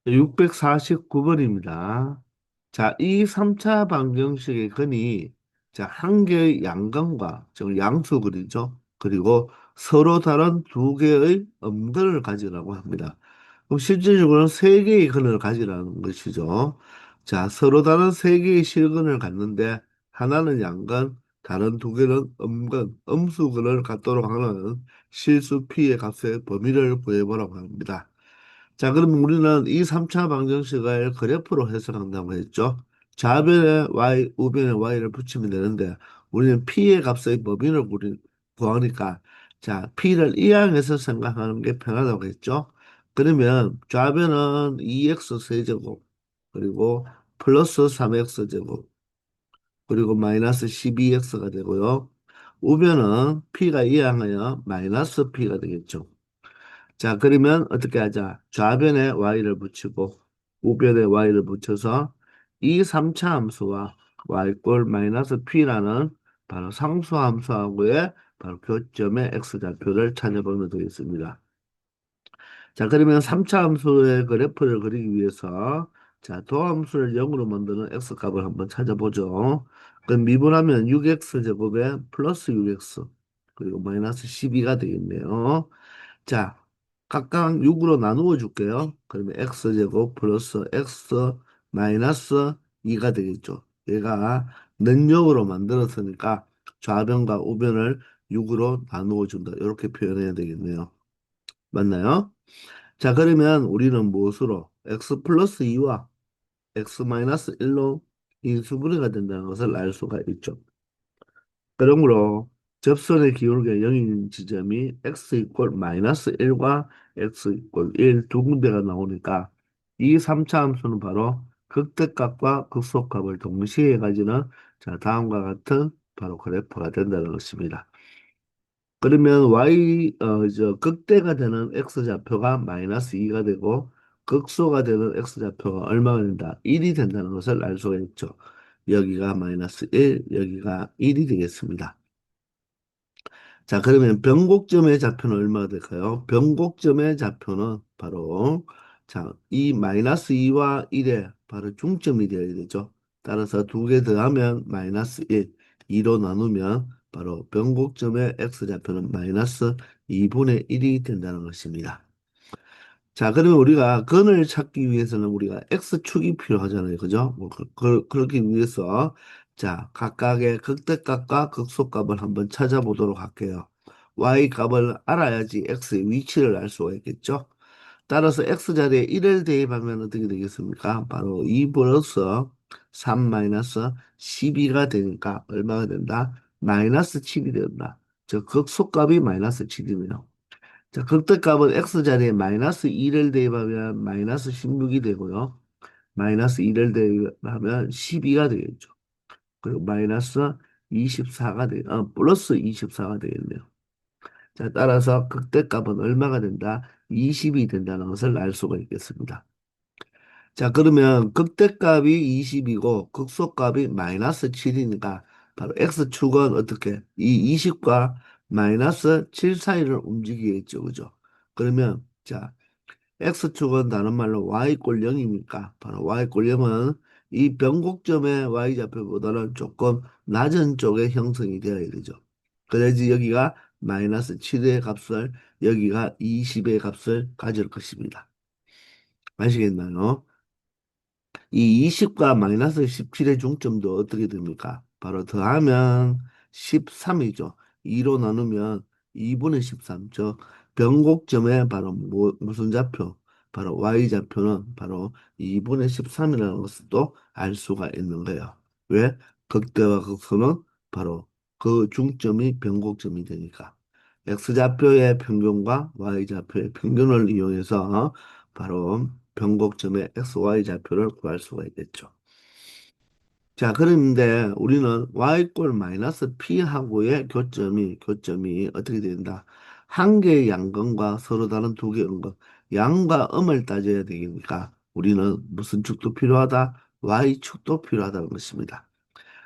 649번입니다. 자, 이 3차 방정식의 근이 자, 한 개의 양근과 즉 양수근이죠. 그리고 서로 다른 두 개의 음근을 가지라고 합니다. 그럼 실질적으로는 세 개의 근을 가지라는 것이죠. 자, 서로 다른 세 개의 실근을 갖는데 하나는 양근, 다른 두 개는 음근, 음수근을 갖도록 하는 실수 p의 값의 범위를 구해보라고 합니다. 자, 그럼 우리는 이 3차 방정식을 그래프로 해석한다고 했죠. 좌변에 y, 우변에 y를 붙이면 되는데 우리는 p의 값의 범위를 구하니까 자, p를 이항에서 생각하는 게 편하다고 했죠. 그러면 좌변은 2x 세제곱 그리고 플러스 3x 제곱 그리고 마이너스 12x가 되고요. 우변은 p가 이항하여 마이너스 p가 되겠죠. 자, 그러면 어떻게 하자? 좌변에 y를 붙이고 우변에 y를 붙여서 이 3차 함수와 y꼴 마이너스 p라는 바로 상수함수하고의 바로 교점의 x좌표를 찾아보면 되겠습니다. 자, 그러면 3차 함수의 그래프를 그리기 위해서 자, 도함수를 0으로 만드는 x값을 한번 찾아보죠. 그럼 미분하면 6x 제곱에 플러스 6x 그리고 마이너스 12가 되겠네요. 자, 각각 6으로 나누어 줄게요. 그러면 x제곱 플러스 x 마이너스 2가 되겠죠. 얘가 능력으로 만들었으니까 좌변과 우변을 6으로 나누어 준다. 이렇게 표현해야 되겠네요. 맞나요? 자, 그러면 우리는 무엇으로 x 플러스 2와 x 마이너스 1로 인수분해가 된다는 것을 알 수가 있죠. 그러므로 접선의 기울기가 0인 지점이 x 이퀄 마이너스 1과 x 이퀄 1 두 군데가 나오니까 이 3차 함수는 바로 극대값과 극소값을 동시에 가지는 자, 다음과 같은 바로 그래프가 된다는 것입니다. 그러면 극대가 되는 x좌표가 마이너스 2가 되고 극소가 되는 x좌표가 얼마가 된다? 1이 된다는 것을 알 수가 있죠. 여기가 마이너스 1, 여기가 1이 되겠습니다. 자, 그러면 변곡점의 좌표는 얼마가 될까요? 변곡점의 좌표는 바로 자, 이 마이너스 2와 1의 바로 중점이 되어야 되죠. 따라서 두 개 더하면 마이너스 1, 2로 나누면 바로 변곡점의 x좌표는 마이너스 2분의 1이 된다는 것입니다. 자, 그러면 우리가 근을 찾기 위해서는 우리가 x축이 필요하잖아요. 그죠? 그렇기 위해서 자, 각각의 극대값과 극소값을 한번 찾아보도록 할게요. y 값을 알아야지 x의 위치를 알 수가 있겠죠? 따라서 x자리에 1을 대입하면 어떻게 되겠습니까? 바로 2 플러스 3 마이너스 12가 되니까 얼마가 된다? 마이너스 7이 된다. 즉 극소값이 마이너스 7이네요. 자, 극대값은 x자리에 마이너스 2를 대입하면 마이너스 16이 되고요. 마이너스 2를 대입하면 12가 되겠죠. 그리고 마이너스 24가 플러스 24가 되겠네요. 자, 따라서 극대값은 얼마가 된다? 20이 된다는 것을 알 수가 있겠습니다. 자, 그러면 극대값이 20이고 극소값이 마이너스 7이니까 바로 x축은 어떻게? 이 20과 마이너스 7 사이를 움직이겠죠. 그죠? 그러면 자, x축은 다른 말로 y꼴 0이니까 바로 y꼴 0은 이 변곡점의 y좌표보다는 조금 낮은 쪽에 형성이 되어야 되죠. 그래야지 여기가 마이너스 7의 값을 여기가 20의 값을 가질 것입니다. 아시겠나요? 이 20과 마이너스 17의 중점도 어떻게 됩니까? 바로 더하면 13이죠. 2로 나누면 2분의 13. 죠 변곡점에 바로 무슨 좌표? 바로 y좌표는 바로 2분의 13이라는 것을 또 알 수가 있는 거예요. 왜? 극대와 극소는 바로 그 중점이 변곡점이 되니까. x좌표의 평균과 y좌표의 평균을 이용해서 바로 변곡점의 XY 좌표를 구할 수가 있겠죠. 자, 그런데 우리는 Y꼴 마이너스 P하고의 교점이 어떻게 된다? 한 개의 양근과 서로 다른 두 개의 음근, 양과 음을 따져야 되니까 우리는 무슨 축도 필요하다? Y축도 필요하다는 것입니다.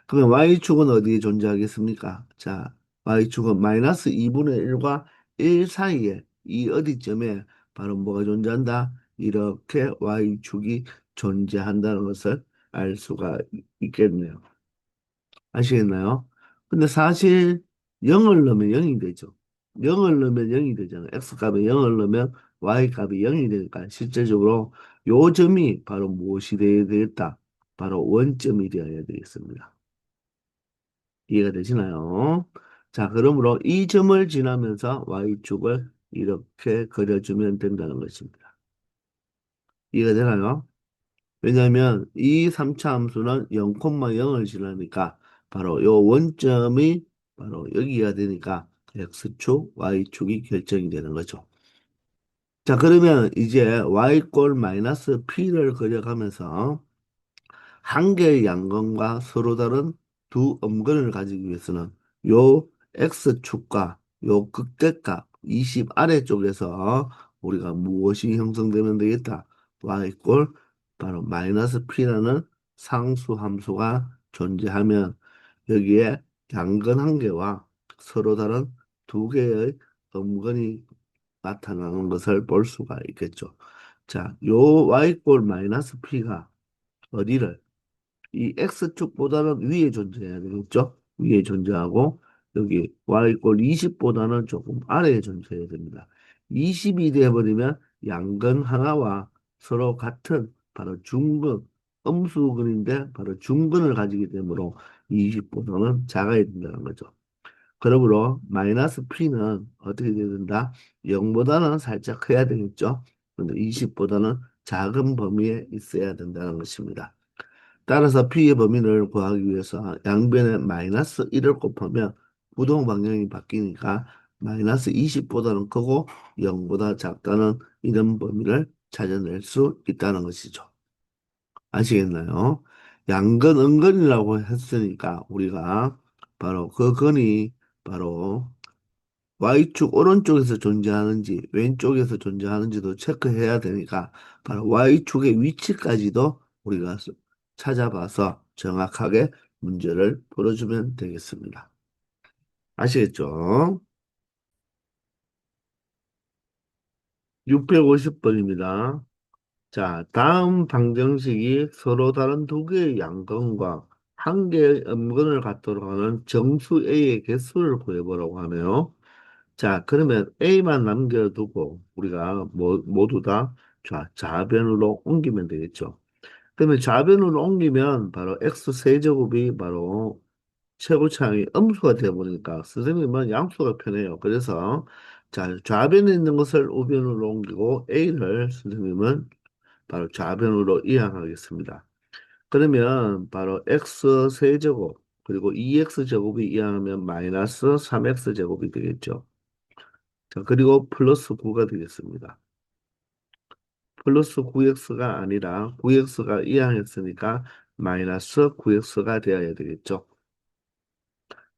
그러면 Y축은 어디에 존재하겠습니까? 자, Y축은 마이너스 2분의 1과 1 사이에 이 어디점에 바로 뭐가 존재한다? 이렇게 y축이 존재한다는 것을 알 수가 있겠네요. 아시겠나요? 근데 사실 0을 넣으면 0이 되죠. 0을 넣으면 0이 되잖아요. x값에 0을 넣으면 y값이 0이 되니까 실제적으로 요 점이 바로 무엇이 되어야 되겠다? 바로 원점이 되어야 되겠습니다. 이해가 되시나요? 자, 그러므로 이 점을 지나면서 y축을 이렇게 그려주면 된다는 것입니다. 이해가 되나요? 왜냐하면 이 3차 함수는 0,0을 지나니까 바로 요 원점이 바로 여기가 되니까 x축, y축이 결정이 되는 거죠. 자, 그러면 이제 y꼴 마이너스 p를 그려가면서 한 개의 양근과 서로 다른 두 음근을 가지기 위해서는 요 x축과 요 극대값 20 아래쪽에서 우리가 무엇이 형성되면 되겠다. y꼴 바로 마이너스 p라는 상수함수가 존재하면 여기에 양근 한 개와 서로 다른 두 개의 음근이 나타나는 것을 볼 수가 있겠죠. 자, 요 y꼴 마이너스 p가 어디를 이 x축보다는 위에 존재해야 되겠죠? 위에 존재하고 여기 y 20보다는 조금 아래에 존재해야 됩니다. 20이 되어버리면 양근 하나와 서로 같은 바로 중근, 음수근인데 바로 중근을 가지게 되므로 20보다는 작아야 된다는 거죠. 그러므로 마이너스 p는 어떻게 돼야 된다? 0보다는 살짝 커야 되겠죠? 근데 20보다는 작은 범위에 있어야 된다는 것입니다. 따라서 P의 범위를 구하기 위해서 양변에 마이너스 1을 곱하면 부동 방향이 바뀌니까 마이너스 20보다는 크고 0보다 작다는 이런 범위를 찾아낼 수 있다는 것이죠. 아시겠나요? 양근, 은근이라고 했으니까 우리가 바로 그 근이 바로 Y축 오른쪽에서 존재하는지 왼쪽에서 존재하는지도 체크해야 되니까 바로 Y축의 위치까지도 우리가 찾아봐서 정확하게 문제를 풀어주면 되겠습니다. 아시겠죠? 650번입니다. 자, 다음 방정식이 서로 다른 두 개의 양근과 한 개의 음근을 갖도록 하는 정수 A의 개수를 구해보라고 하네요. 자, 그러면 A만 남겨두고 우리가 모두 다 좌변으로 옮기면 되겠죠. 그러면 좌변으로 옮기면 바로 x 세제곱이 바로 최고차항이 음수가 되어버리니까 선생님은 양수가 편해요. 그래서 자, 좌변에 있는 것을 우변으로 옮기고 A를 선생님은 바로 좌변으로 이항하겠습니다. 그러면 바로 x 세제곱 그리고 2x 제곱이 이항하면 마이너스 3x 제곱이 되겠죠. 자, 그리고 플러스 9가 되겠습니다. 플러스 9x가 아니라 9x가 이항했으니까 마이너스 9x가 되어야 되겠죠.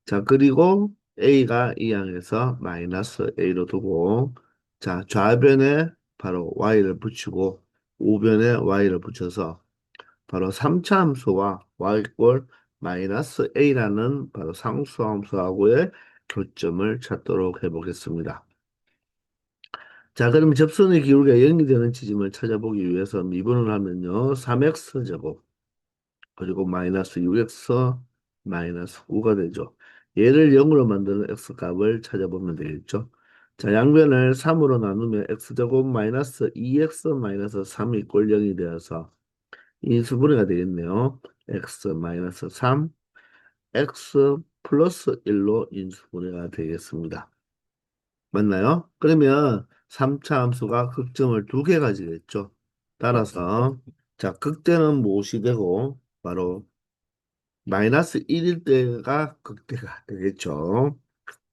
자, 그리고 a가 이항해서 마이너스 a로 두고 자, 좌변에 바로 y를 붙이고 우변에 y를 붙여서 바로 3차 함수와 y꼴 마이너스 a라는 바로 상수함수하고의 교점을 찾도록 해보겠습니다. 자, 그러면 접선의 기울기가 0이 되는 지점을 찾아보기 위해서 미분을 하면요. 3x 제곱 그리고 마이너스 6x 마이너스 9가 되죠. 얘를 0으로 만드는 x 값을 찾아보면 되겠죠. 자, 양변을 3으로 나누면 x 제곱 마이너스 2x 마이너스 3이 꼴 0이 되어서 인수분해가 되겠네요. x 마이너스 3 x 플러스 1로 인수분해가 되겠습니다. 맞나요? 그러면 3차 함수가 극점을 두 개 가지겠죠. 따라서 자, 극대는 무엇이 되고 바로 마이너스 1일 때가 극대가 되겠죠.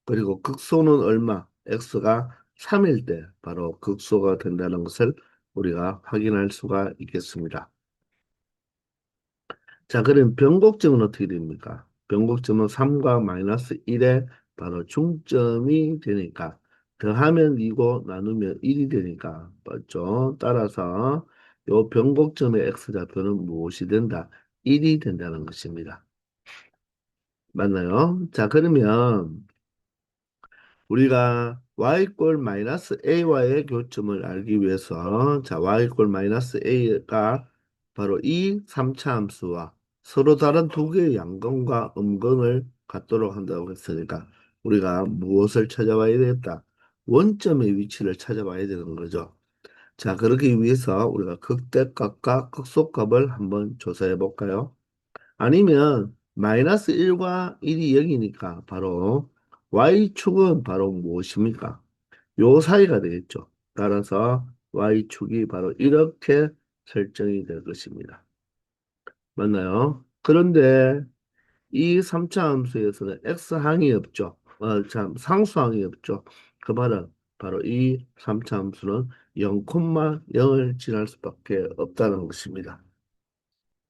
그리고 극소는 얼마? x가 3일 때 바로 극소가 된다는 것을 우리가 확인할 수가 있겠습니다. 자, 그럼 변곡점은 어떻게 됩니까? 변곡점은 3과 마이너스 1의 바로 중점이 되니까 더하면 2고 나누면 1이 되니까 맞죠? 따라서 요 변곡점의 x좌표는 무엇이 된다? 1이 된다는 것입니다. 맞나요? 자, 그러면 우리가 y꼴 마이너스 a와의 교점을 알기 위해서 자 y꼴 마이너스 a가 바로 이 3차 함수와 서로 다른 두 개의 양근과 음근을 갖도록 한다고 했으니까 우리가 무엇을 찾아봐야 되겠다? 원점의 위치를 찾아봐야 되는 거죠. 자, 그러기 위해서 우리가 극대값과 극소값을 한번 조사해 볼까요? 아니면 마이너스 1과 1이 0이니까 바로 y축은 바로 무엇입니까? 요 사이가 되겠죠. 따라서 y축이 바로 이렇게 설정이 될 것입니다. 맞나요? 그런데 이 3차 함수에서는 x항이 없죠. 참 상수항이 없죠. 그 말은 바로 이 3차 함수는 0,0을 지날 수밖에 없다는 것입니다.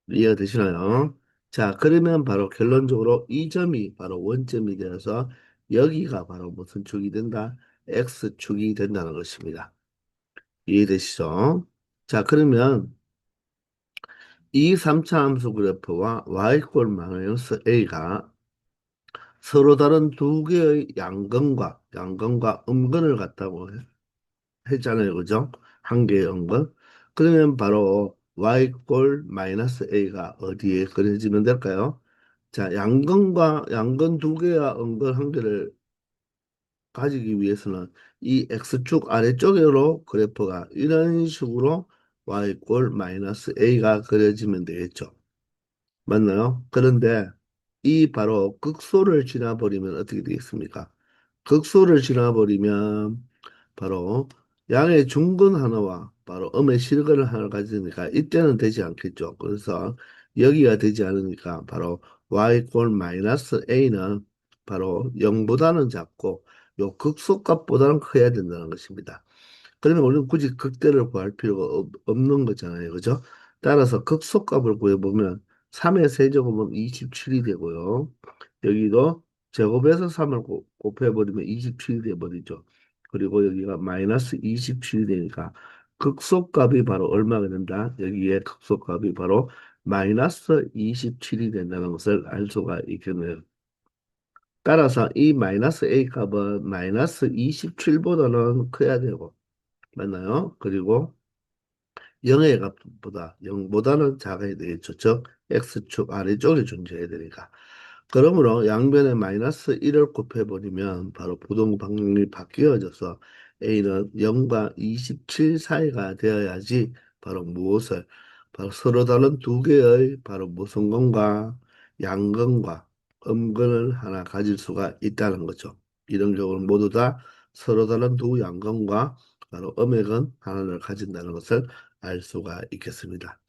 이해가 되시나요? 자, 그러면 바로 결론적으로 이 점이 바로 원점이 되어서 여기가 바로 무슨 축이 된다? x축이 된다는 것입니다. 이해되시죠? 자, 그러면 이 3차 함수 그래프와 y꼴 마이너스 a가 서로 다른 두 개의 양근과 음근을 갖다고 했잖아요. 그죠? 한 개의 음근. 그러면 바로 y꼴 마이너스 a가 어디에 그려지면 될까요? 자, 양근 두 개와 음근 한 개를 가지기 위해서는 이 x축 아래쪽으로 그래프가 이런 식으로 y꼴 마이너스 a가 그려지면 되겠죠. 맞나요? 그런데 이 바로 극소를 지나버리면 어떻게 되겠습니까? 극소를 지나버리면 바로 양의 중근 하나와 바로 음의 실근 하나를 가지니까 이때는 되지 않겠죠. 그래서 여기가 되지 않으니까 바로 y꼴 마이너스 a는 바로 0보다는 작고 요 극소값보다는 커야 된다는 것입니다. 그러면 우리는 굳이 극대를 구할 필요가 없는 거잖아요. 그죠? 따라서 극소값을 구해보면 3의 세제곱은 27이 되고요. 여기도 제곱에서 3을 곱해버리면 27이 되어버리죠. 그리고 여기가 마이너스 27이 되니까 극소값이 바로 얼마가 된다? 여기에 극소값이 바로 마이너스 27이 된다는 것을 알 수가 있겠네요. 따라서 이 마이너스 A 값은 마이너스 27보다는 커야 되고, 맞나요? 그리고 0의 값보다 0보다는 작아야 되겠죠. 즉 x축 아래쪽에 존재해야 되니까. 그러므로 양변에 마이너스 1을 곱해버리면 바로 부동 방정식이 바뀌어져서 a는 0과 27 사이가 되어야지 바로 무엇을 바로 서로 다른 두 개의 바로 무승근과 양근과 음근을 하나 가질 수가 있다는 거죠. 이런 경우는 모두 다 서로 다른 두 양근과 바로 음액은 하나를 가진다는 것을 알 수가 있겠습니다.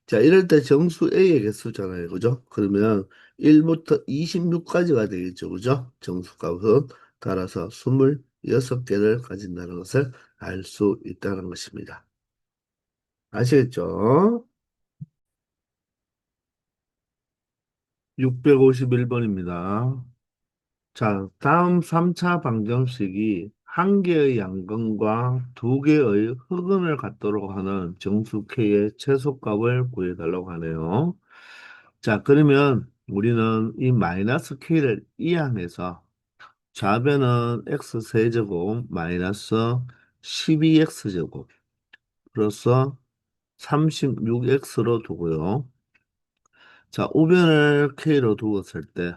자, 이럴 때 정수 A의 개수잖아요. 그죠? 그러면 1부터 26까지가 되겠죠. 그죠? 정수값은 따라서 26개를 가진다는 것을 알 수 있다는 것입니다. 아시겠죠? 651번입니다. 자, 다음 3차 방정식이 한 개의 양근과 두 개의 흑은을 갖도록 하는 정수 K의 최소값을 구해달라고 하네요. 자, 그러면 우리는 이 마이너스 K를 이항해서 좌변은 X세제곱 마이너스 12X제곱 플러스 36X로 두고요. 자, 우변을 K로 두었을 때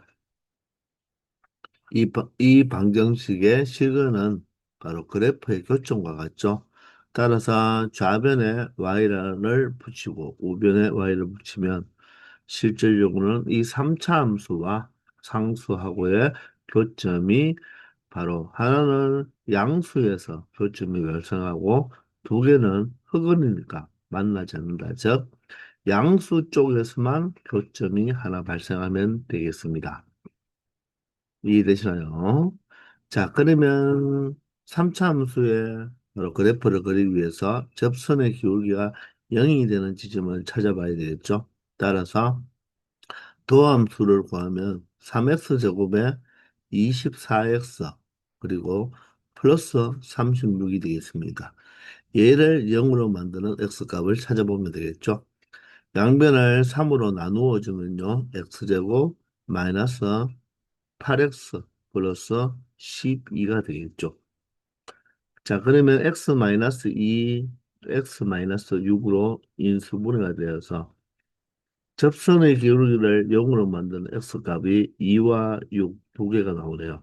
이 방정식의 실근은 바로 그래프의 교점과 같죠. 따라서 좌변에 y를 붙이고 우변에 y를 붙이면 실질적으로는 이 3차 함수와 상수하고의 교점이 바로 하나는 양수에서 교점이 발생하고 두 개는 흑은이니까 만나지 않는다. 즉 양수 쪽에서만 교점이 하나 발생하면 되겠습니다. 이해되시나요? 자, 그러면 3차 함수의 바로 그래프를 그리기 위해서 접선의 기울기가 0이 되는 지점을 찾아봐야 되겠죠. 따라서 도함수를 구하면 3x제곱에 24x 그리고 플러스 36이 되겠습니다. 얘를 0으로 만드는 x값을 찾아보면 되겠죠. 양변을 3으로 나누어 주면요. x제곱 마이너스 8x 플러스 12가 되겠죠. 자, 그러면 x-2, x-6으로 인수분해가 되어서 접선의 기울기를 0으로 만드는 x값이 2와 6 두 개가 나오네요.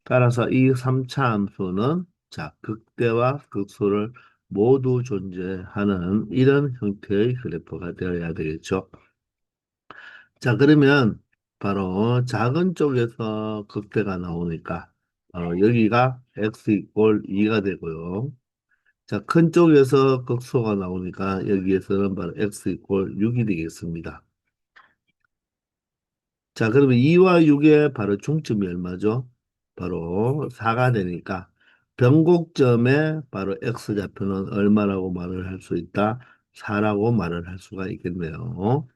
따라서 이 3차 함수는 자, 극대와 극소를 모두 존재하는 이런 형태의 그래프가 되어야 되겠죠. 자, 그러면 바로 작은 쪽에서 극대가 나오니까 바로 여기가 x 이꼴 2가 되고요. 자, 큰 쪽에서 극소가 나오니까 여기에서는 바로 x 이꼴 6이 되겠습니다. 자, 그러면 2와 6의 바로 중점이 얼마죠? 바로 4가 되니까 변곡점에 바로 x좌표는 얼마라고 말을 할 수 있다? 4라고 말을 할 수가 있겠네요.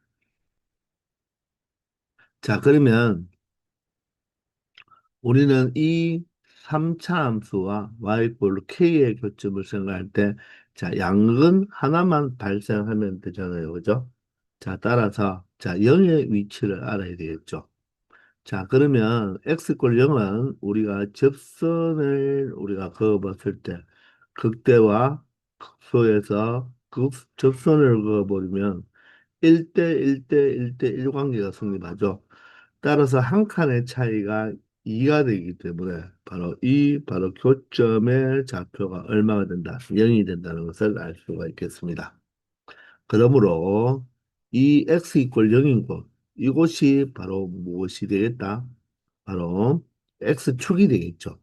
자, 그러면 우리는 이 3차 함수와 y꼴 k의 교점을 생각할 때, 자, 양근 하나만 발생하면 되잖아요. 그죠? 자, 따라서, 자, 0의 위치를 알아야 되겠죠. 자, 그러면 x꼴 0은 우리가 접선을 우리가 그어봤을 때, 극대와 극소에서 접선을 그어버리면 1대 1대 1대 1 관계가 성립하죠. 따라서 한 칸의 차이가 2가 되기 때문에 바로 교점의 좌표가 얼마가 된다? 0이 된다는 것을 알 수가 있겠습니다. 그러므로 이 x 이퀄 0인 곳, 이곳이 바로 무엇이 되겠다? 바로 x축이 되겠죠.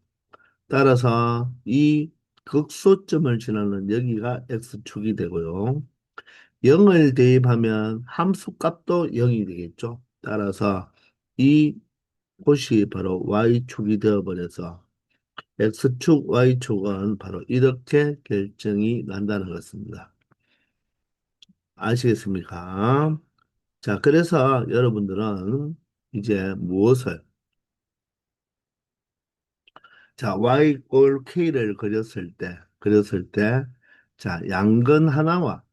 따라서 이 극소점을 지나는 여기가 x축이 되고요. 0을 대입하면 함수값도 0이 되겠죠. 따라서 이 곳이 바로 y축이 되어버려서 x축, y축은 바로 이렇게 결정이 난다는 것입니다. 아시겠습니까? 자, 그래서 여러분들은 이제 무엇을, 자, y꼴 k를 그렸을 때, 자, 양근 하나와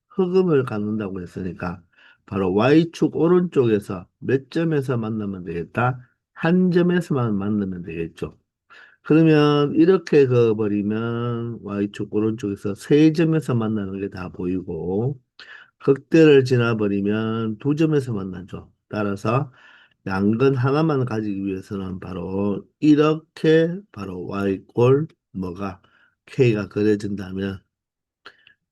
흑음을 갖는다고 했으니까, 바로 y축 오른쪽에서 몇 점에서 만나면 되겠다? 한 점에서만 만나면 되겠죠. 그러면 이렇게 그어버리면 y축 오른쪽에서 세 점에서 만나는 게 다 보이고, 극대를 지나버리면 두 점에서 만나죠. 따라서 양근 하나만 가지기 위해서는 바로 이렇게 바로 y꼴 뭐가 k가 그려진다면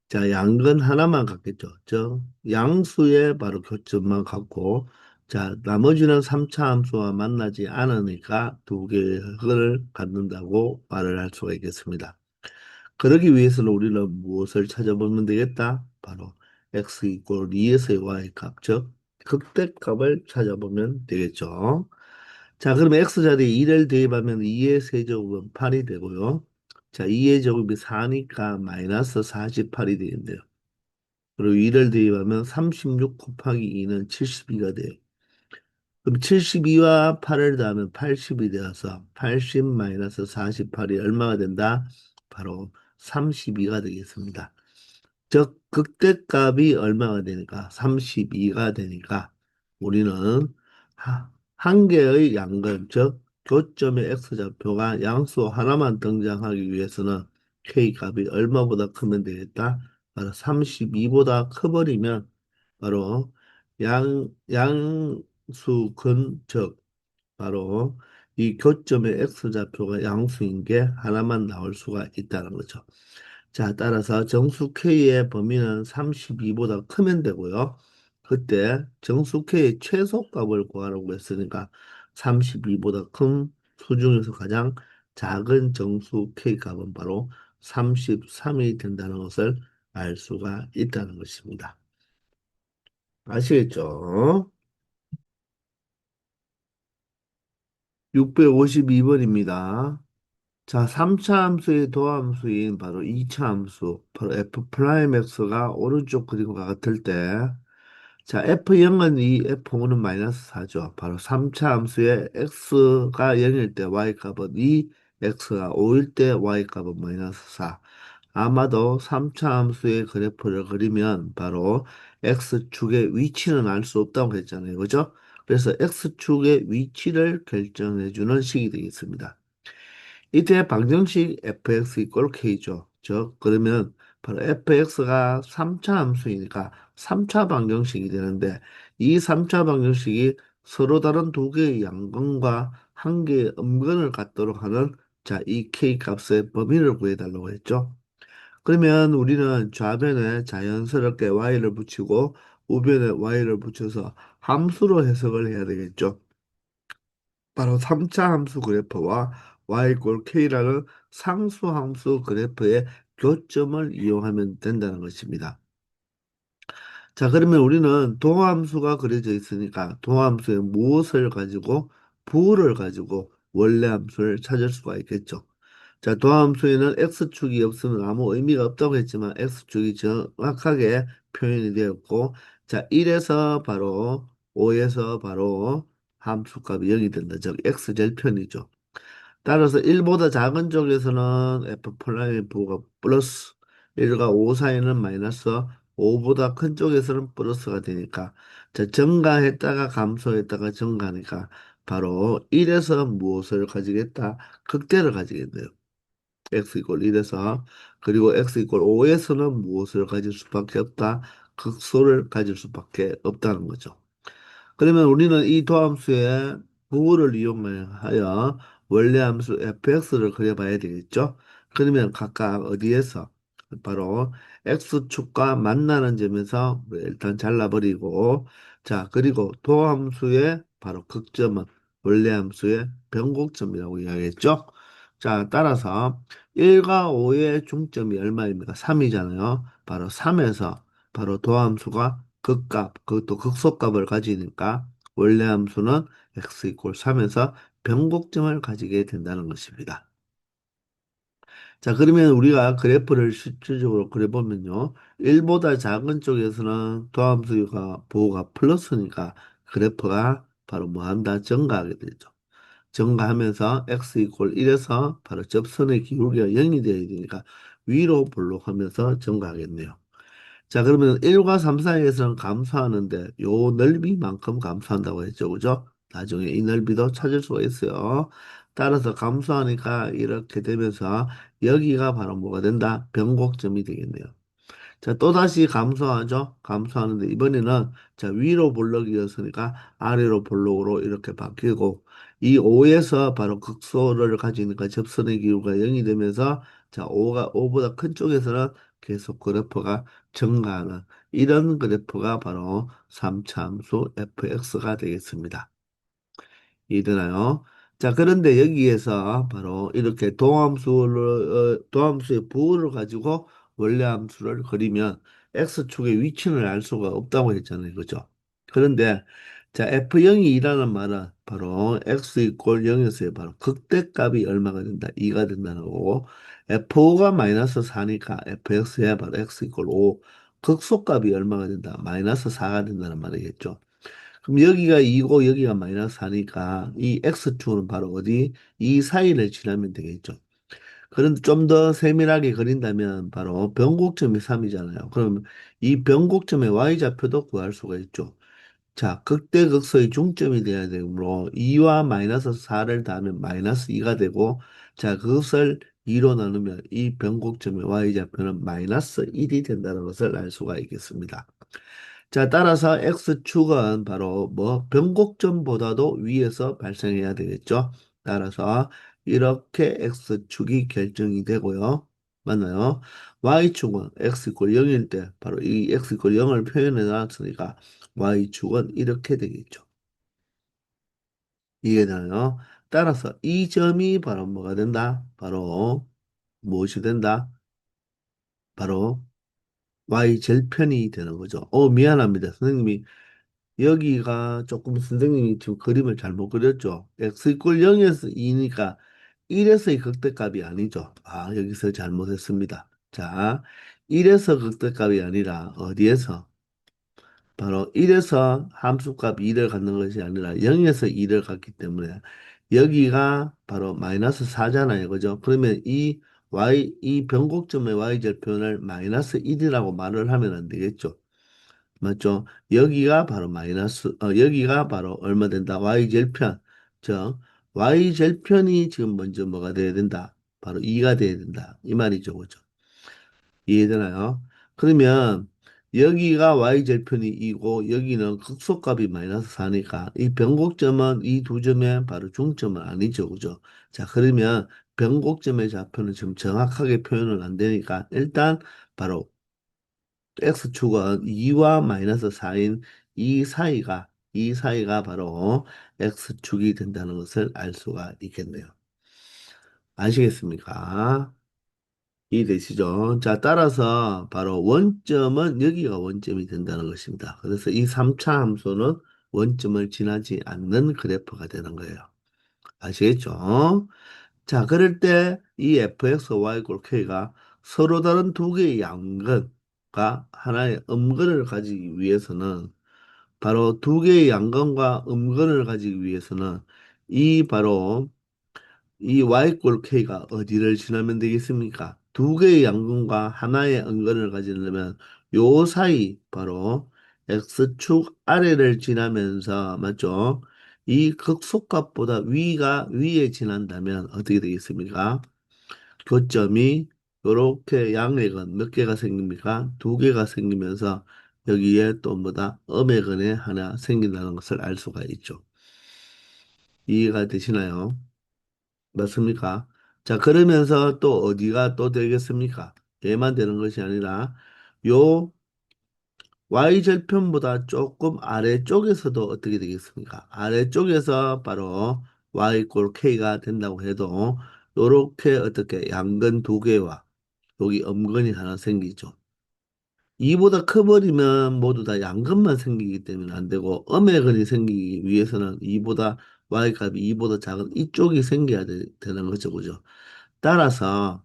자 양근 하나만 갖겠죠. 즉 양수의 바로 교점만 갖고 자 나머지는 3차 함수와 만나지 않으니까 두 개를 갖는다고 말을 할 수가 있겠습니다. 그러기 위해서는 우리는 무엇을 찾아보면 되겠다? 바로 x 이꼴 2에서의 y 값, 즉 극대값을 찾아보면 되겠죠. 자, 그러면 x 자리에 2를 대입하면 2의 세제곱은 8이 되고요. 자, 2의 제곱이 4니까 마이너스 48이 되겠네요. 그리고 2를 대입하면 36 곱하기 2는 72가 돼요. 그럼 72와 8을 더하면 80이 되어서 80 마이너스 48이 얼마가 된다? 바로 32가 되겠습니다. 즉, 극대값이 얼마가 되니까? 32가 되니까 우리는 한 개의 양근, 즉, 교점의 x좌표가 양수 하나만 등장하기 위해서는 k값이 얼마보다 크면 되겠다? 바로 32보다 커버리면 바로 양수근, 즉, 바로 이 교점의 x좌표가 양수인 게 하나만 나올 수가 있다는 거죠. 자, 따라서 정수 K의 범위는 32보다 크면 되고요. 그때 정수 K의 최소값을 구하라고 했으니까 32보다 큰 수 중에서 가장 작은 정수 K 값은 바로 33이 된다는 것을 알 수가 있다는 것입니다. 아시겠죠? 652번입니다. 자, 3차 함수의 도함수인 바로 2차 함수, 바로 f'x가 오른쪽 그림과 같을 때, 자, F0은 2, F5는 마이너스 4죠. 바로 3차 함수의 x가 0일 때 y값은 2, x가 5일 때 y값은 마이너스 4. 아마도 3차 함수의 그래프를 그리면 바로 x축의 위치는 알 수 없다고 했잖아요. 그죠? 그래서 X축의 위치를 결정해주는 식이 되겠습니다. 이때 방정식 fx 이꼴 k죠. 그러면 바로 fx가 3차 함수이니까 3차 방정식이 되는데 이 3차 방정식이 서로 다른 두 개의 양근과 한 개의 음근을 갖도록 하는 이 k 값의 범위를 구해달라고 했죠. 그러면 우리는 좌변에 자연스럽게 y를 붙이고 우변에 y를 붙여서 함수로 해석을 해야 되겠죠. 바로 3차 함수 그래프와 y 꼴 k라는 상수 함수 그래프의 교점을 이용하면 된다는 것입니다. 자, 그러면 우리는 도함수가 그려져 있으니까 도함수의 무엇을 가지고 부호를 가지고 원래 함수를 찾을 수가 있겠죠. 자, 도함수에는 x축이 없으면 아무 의미가 없다고 했지만 x축이 정확하게 표현이 되었고, 자, 1에서 바로 5에서 바로 함수값이 0이 된다. 즉 x절편이죠. 따라서 1보다 작은 쪽에서는 f 플라의 부호가 플러스, 1과 5 사이는 마이너스, 5보다 큰 쪽에서는 플러스가 되니까, 자, 증가했다가 감소했다가 증가하니까 바로 1에서 무엇을 가지겠다? 극대를 가지겠네요. x 이꼴 1에서. 그리고 x 이꼴 5에서는 무엇을 가질 수밖에 없다? 극소를 가질 수밖에 없다는 거죠. 그러면 우리는 이 도함수의 부호를 이용하여 원래 함수 fx를 그려봐야 되겠죠? 그러면 각각 어디에서 바로 x축과 만나는 점에서 일단 잘라버리고, 자, 그리고 도함수의 바로 극점은 원래 함수의 변곡점이라고 이야기했죠? 자, 따라서 1과 5의 중점이 얼마입니까? 3이잖아요. 바로 3에서 바로 도함수가 극값, 그것도 극소값을 가지니까 원래 함수는 x 이꼴 3에서 변곡점을 가지게 된다는 것입니다. 자, 그러면 우리가 그래프를 실질적으로 그려보면요. 1보다 작은 쪽에서는 도함수가 부호가 플러스니까 그래프가 바로 뭐 한다? 증가하게 되죠. 증가하면서 x 이꼴 1에서 바로 접선의 기울기가 0이 되어야 되니까 위로 볼록하면서 증가하겠네요. 자, 그러면 1과 3 사이에서는 감소하는데 요 넓이만큼 감소한다고 했죠. 그죠? 나중에 이 넓이도 찾을 수가 있어요. 따라서 감소하니까 이렇게 되면서 여기가 바로 뭐가 된다? 변곡점이 되겠네요. 자, 또다시 감소하죠? 감소하는데 이번에는 자, 위로 볼록이었으니까 아래로 볼록으로 이렇게 바뀌고 이 5에서 바로 극소를 가지니까 접선의 기울기가 0이 되면서 자, 5보다 큰 쪽에서는 계속 그래프가 증가하는 이런 그래프가 바로 3차 함수 fx가 되겠습니다. 이해되나요? 자, 그런데 여기에서 바로 이렇게 도함수의 부호를 가지고 원래 함수를 그리면 x축의 위치는 알 수가 없다고 했잖아요. 그죠? 그런데 자, f0이라는 말은 바로 x 이꼴 0에서의 바로 극대값이 얼마가 된다? 2가 된다는 거고 f5가 마이너스 4니까 fx에 바로 x 이꼴 5 극소값이 얼마가 된다? 마이너스 4가 된다는 말이겠죠. 그럼 여기가 2고 여기가 마이너스 4니까 이 x축은 바로 어디? 이 사이를 지나면 되겠죠. 그런데 좀 더 세밀하게 그린다면 바로 변곡점이 3이잖아요. 그럼 이 변곡점의 y좌표도 구할 수가 있죠. 자, 극대극소의 중점이 돼야 되므로 2와 마이너스 4를 더하면 마이너스 2가 되고, 자, 그것을 2로 나누면 이 변곡점의 y좌표는 마이너스 1이 된다는 것을 알 수가 있겠습니다. 자, 따라서 X축은 바로 뭐 변곡점보다도 위에서 발생해야 되겠죠. 따라서 이렇게 X축이 결정이 되고요. 맞나요? Y축은 X 이퀄 0일 때 바로 이 X 이퀄 0을 표현해 놨으니까 Y축은 이렇게 되겠죠. 이해되나요? 따라서 이 점이 바로 뭐가 된다? 바로 무엇이 된다? 바로 Y절편이 되는 거죠. 미안합니다. 선생님이 여기가 조금 선생님이 지금 그림을 잘못 그렸죠. x 이퀄 0에서 2니까 1에서의 극대값이 아니죠. 아, 여기서 잘못했습니다. 자, 1에서 극대값이 아니라 어디에서? 바로 1에서 함수값 2를 갖는 것이 아니라 0에서 2를 갖기 때문에 여기가 바로 마이너스 4잖아요. 그죠? 그러면 이 변곡점의 y절편을 마이너스 1이라고 말을 하면 안 되겠죠. 맞죠? 여기가 바로 여기가 바로 얼마 된다? y절편. 즉, y절편이 지금 먼저 뭐가 돼야 된다? 바로 2가 돼야 된다. 이 말이죠. 그죠? 이해되나요? 그러면 여기가 y절편이 2고 여기는 극소값이 마이너스 4니까 이 변곡점은 이 두 점의 바로 중점은 아니죠. 그죠? 자, 그러면 변곡점의 좌표는 지금 정확하게 표현은 안 되니까 일단 바로 x축은 2와 마이너스 4인 이 사이가 바로 x축이 된다는 것을 알 수가 있겠네요. 아시겠습니까? 이해되시죠? 자, 따라서 바로 원점은 여기가 원점이 된다는 것입니다. 그래서 이 3차 함수는 원점을 지나지 않는 그래프가 되는 거예요. 아시겠죠? 자, 그럴 때 이 fx, y, k가 서로 다른 두 개의 양근과 하나의 음근을 가지기 위해서는 바로 두 개의 양근과 음근을 가지기 위해서는 이 바로 이 y꼴 k가 어디를 지나면 되겠습니까? 두 개의 양근과 하나의 음근을 가지려면 요 사이 바로 x축 아래를 지나면서 맞죠? 이 극소값보다 위가 위에 지난다면 어떻게 되겠습니까? 교점이 요렇게 양액은 몇 개가 생깁니까? 두 개가 생기면서 여기에 또 뭐다? 음액은에 하나 생긴다는 것을 알 수가 있죠. 이해가 되시나요? 맞습니까? 자, 그러면서 또 어디가 또 되겠습니까? 얘만 되는 것이 아니라 요 y절편보다 조금 아래쪽에서도 어떻게 되겠습니까? 아래쪽에서 바로 y꼴 k가 된다고 해도 요렇게 어떻게 양근 두 개와 여기 엄근이 하나 생기죠. 이보다 커버리면 모두 다 양근만 생기기 때문에 안 되고 음의 근이 생기기 위해서는 이보다 y값이 이보다 작은 이쪽이 생겨야 되는 거죠. 그죠? 따라서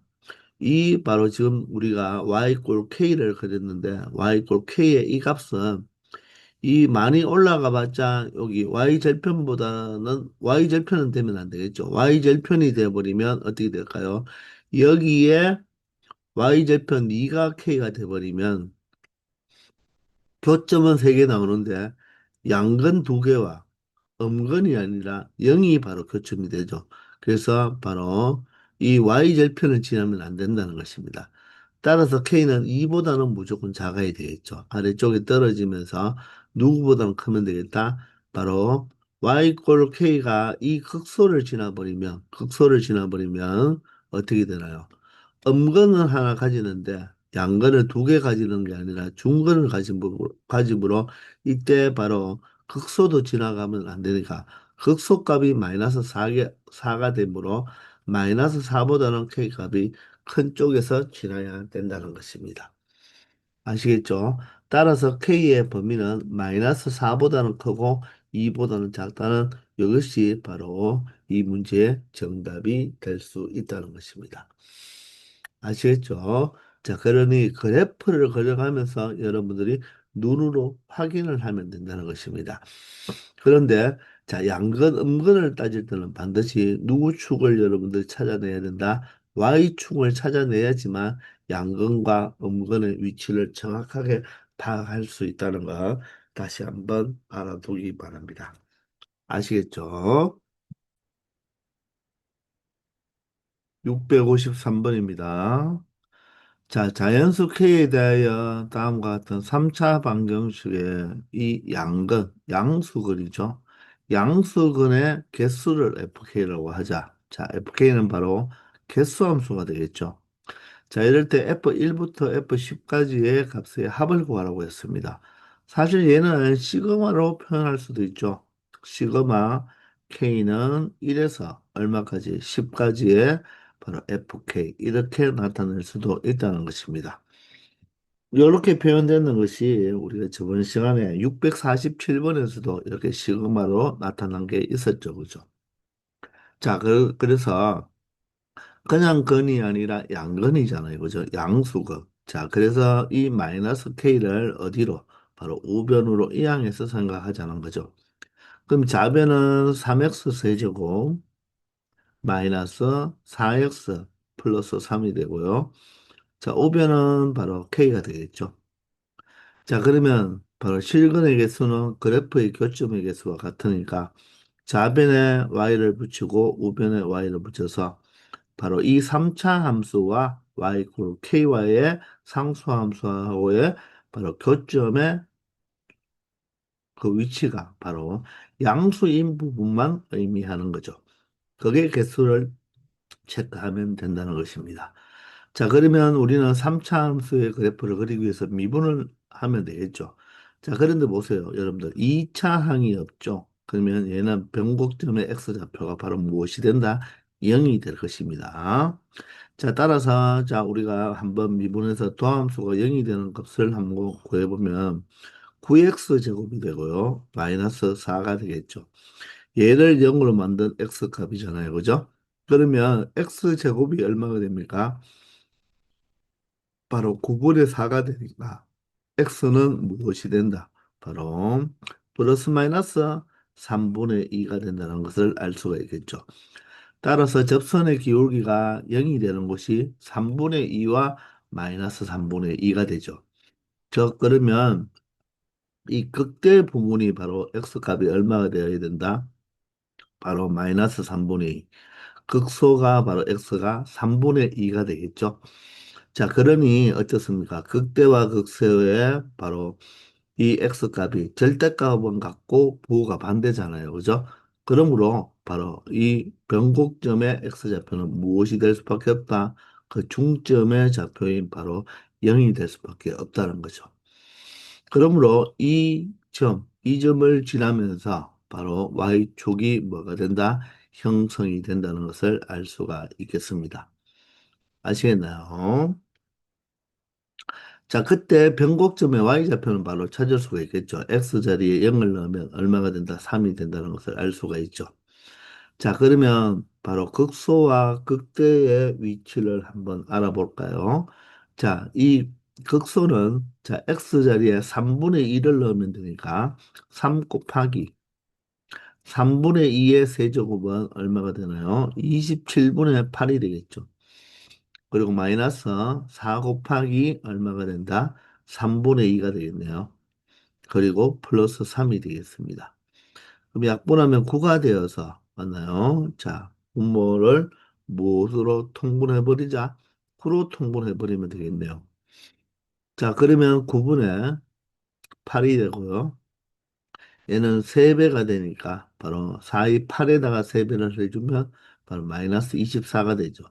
이 바로 지금 우리가 y꼴 k를 그렸는데 y꼴 k의 이 값은 이 많이 올라가 봤자 여기 y절편보다는 y절편은 되면 안 되겠죠. y절편이 돼버리면 어떻게 될까요? 여기에 y절편 2가 k가 돼버리면 교점은 3개 나오는데 양근 2개와 음근이 아니라 0이 바로 교점이 되죠. 그래서 바로 이 y절편을 지나면 안 된다는 것입니다. 따라서 k는 2보다는 무조건 작아야 되겠죠. 아래쪽에 떨어지면서 누구보다는 크면 되겠다. 바로 y꼴 k가 이 극소를 지나버리면 어떻게 되나요? 음근은 하나 가지는데 양근을 2개 가지는 게 아니라 중근을 가짐으로 이때 바로 극소도 지나가면 안 되니까 극소값이 마이너스 4가 되므로 마이너스 4보다는 K값이 큰 쪽에서 지나야 된다는 것입니다. 아시겠죠? 따라서 K의 범위는 마이너스 4보다는 크고 2보다는 작다는 이것이 바로 이 문제의 정답이 될 수 있다는 것입니다. 아시겠죠? 자, 그러니 그래프를 그려가면서 여러분들이 눈으로 확인을 하면 된다는 것입니다. 그런데 자, 양근, 음근을 따질 때는 반드시 누구 축을 여러분들이 찾아내야 된다? Y축을 찾아내야지만 양근과 음근의 위치를 정확하게 파악할 수 있다는 거 다시 한번 알아두기 바랍니다. 아시겠죠? 653번입니다. 자, 자연수 K에 대하여 다음과 같은 3차 방정식의 이 양근, 양수근이죠. 양수근의 개수를 FK라고 하자. 자, FK는 바로 개수함수가 되겠죠. 자, 이럴 때 F1부터 F10까지의 값의 합을 구하라고 했습니다. 사실 얘는 시그마로 표현할 수도 있죠. 시그마 K는 1에서 얼마까지? 10까지의 바로 FK 이렇게 나타낼 수도 있다는 것입니다. 이렇게 표현되는 것이 우리가 저번 시간에 647번에서도 이렇게 시그마로 나타난 게 있었죠. 그죠? 자, 그래서 그냥 근이 아니라 양근이잖아요. 그죠? 양수근. 자, 그래서 이 마이너스 K를 어디로? 바로 우변으로 이항해서 생각하자는 거죠. 그럼 좌변은 3x 세제곱 마이너스 4x 플러스 3이 되고요. 자, 우변은 바로 K가 되겠죠. 자, 그러면 바로 실근의 개수는 그래프의 교점의 개수와 같으니까 좌변에 y를 붙이고 우변에 y를 붙여서 바로 이 3차 함수와 y 그 ky의 상수함수하고의 바로 교점의 그 위치가 바로 양수인 부분만 의미하는 거죠. 그게 개수를 체크하면 된다는 것입니다. 자, 그러면 우리는 3차 함수의 그래프를 그리기 위해서 미분을 하면 되겠죠. 자, 그런데 보세요. 여러분들 2차 항이 없죠. 그러면 얘는 변곡점의 x좌표가 바로 무엇이 된다? 0이 될 것입니다. 자, 따라서 자 우리가 한번 미분해서 도함수가 0이 되는 값을 한번 구해보면 9x 제곱이 되고요. 마이너스 4가 되겠죠. 얘를 0으로 만든 x 값이잖아요. 그죠? 그러면 x 제곱이 얼마가 됩니까? 바로 9분의 4가 되니까 x는 무엇이 된다? 바로 플러스 마이너스 3분의 2가 된다는 것을 알 수가 있겠죠. 따라서 접선의 기울기가 0이 되는 곳이 3분의 2와 마이너스 3분의 2가 되죠. 그러면 이 극대 부분이 바로 x값이 얼마가 되어야 된다? 바로 마이너스 3분의 2. 극소가 바로 x가 3분의 2가 되겠죠. 자, 그러니 어떻습니까? 극대와 극소의 바로 이 x값이 절대값은 같고 부호가 반대잖아요. 그죠? 그러므로 바로 이 변곡점의 x좌표는 무엇이 될 수밖에 없다? 그 중점의 좌표인 바로 0이 될 수밖에 없다는 거죠. 그러므로 이 점을 지나면서 바로 y축이 뭐가 된다? 형성이 된다는 것을 알 수가 있겠습니다. 아시겠나요? 자, 그때 변곡점의 y좌표는 바로 찾을 수가 있겠죠. x자리에 0을 넣으면 얼마가 된다? 3이 된다는 것을 알 수가 있죠. 자, 그러면 바로 극소와 극대의 위치를 한번 알아볼까요? 자, 이 극소는 자, x자리에 3분의 2를 넣으면 되니까 3 곱하기 3분의 2의 세제곱은 얼마가 되나요? 27분의 8이 되겠죠. 그리고 마이너스 4 곱하기 얼마가 된다? 3분의 2가 되겠네요. 그리고 플러스 3이 되겠습니다. 그럼 약분하면 9가 되어서 맞나요? 자, 분모를 무엇으로 통분해버리자? 9로 통분해버리면 되겠네요. 자, 그러면 9분의 8이 되고요. 얘는 3배가 되니까 바로 4의 8에다가 3배를 해주면 바로 마이너스 24가 되죠.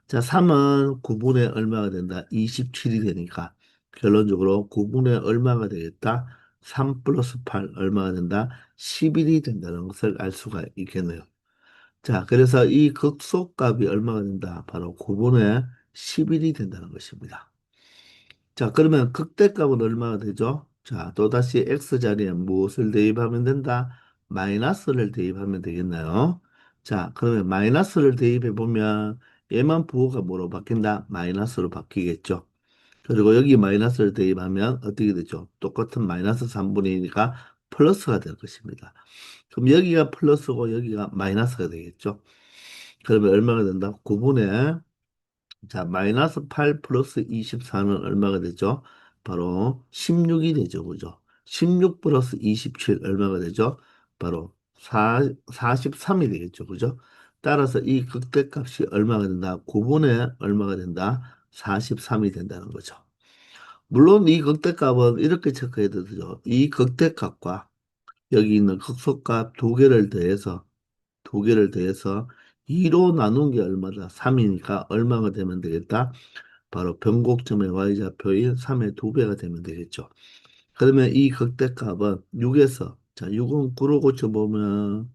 자, 3은 9분의 얼마가 된다? 27이 되니까 결론적으로 9분의 얼마가 되겠다? 3 플러스 8 얼마가 된다? 11이 된다는 것을 알 수가 있겠네요. 자, 그래서 이 극소값이 얼마가 된다? 바로 9분의 11이 된다는 것입니다. 자, 그러면 극대값은 얼마가 되죠? 자, 또다시 x자리에 무엇을 대입하면 된다? 마이너스를 대입하면 되겠나요? 자, 그러면 마이너스를 대입해 보면 얘만 부호가 뭐로 바뀐다? 마이너스로 바뀌겠죠. 그리고 여기 마이너스를 대입하면 어떻게 되죠? 똑같은 마이너스 3분의 2니까 플러스가 될 것입니다. 그럼 여기가 플러스고 여기가 마이너스가 되겠죠. 그러면 얼마가 된다? 9분의 자, 마이너스 8 플러스 24는 얼마가 되죠? 바로 16이 되죠. 그죠? 16 플러스 27 얼마가 되죠? 바로 43이 되겠죠. 그죠? 따라서 이 극대값이 얼마가 된다? 9분의 얼마가 된다? 43이 된다는 거죠. 물론 이 극대값은 이렇게 체크해야 되죠. 이 극대값과 여기 있는 극소값 두 개를 더해서 2로 나눈 게 얼마다? 3이니까 얼마가 되면 되겠다? 바로 변곡점의 y좌표인 3의 2배가 되면 되겠죠. 그러면 이 극대값은 6에서 자 6은 9로 고쳐보면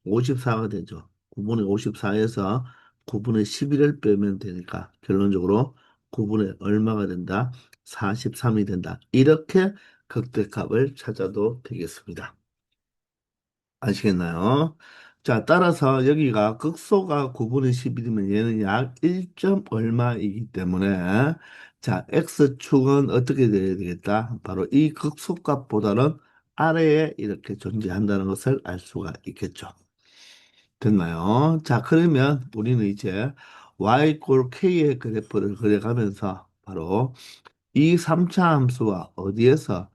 54가 되죠. 9분의 54에서 9분의 11을 빼면 되니까 결론적으로 9분의 얼마가 된다? 43이 된다. 이렇게 극대값을 찾아도 되겠습니다. 아시겠나요? 자, 따라서 여기가 극소가 9분의 11이면 얘는 약 1점 얼마이기 때문에 자, x축은 어떻게 돼야 되겠다? 바로 이 극소값보다는 아래에 이렇게 존재한다는 것을 알 수가 있겠죠. 됐나요? 자, 그러면 우리는 이제 y 꼴 k의 그래프를 그려가면서 바로 이 3차 함수와 어디에서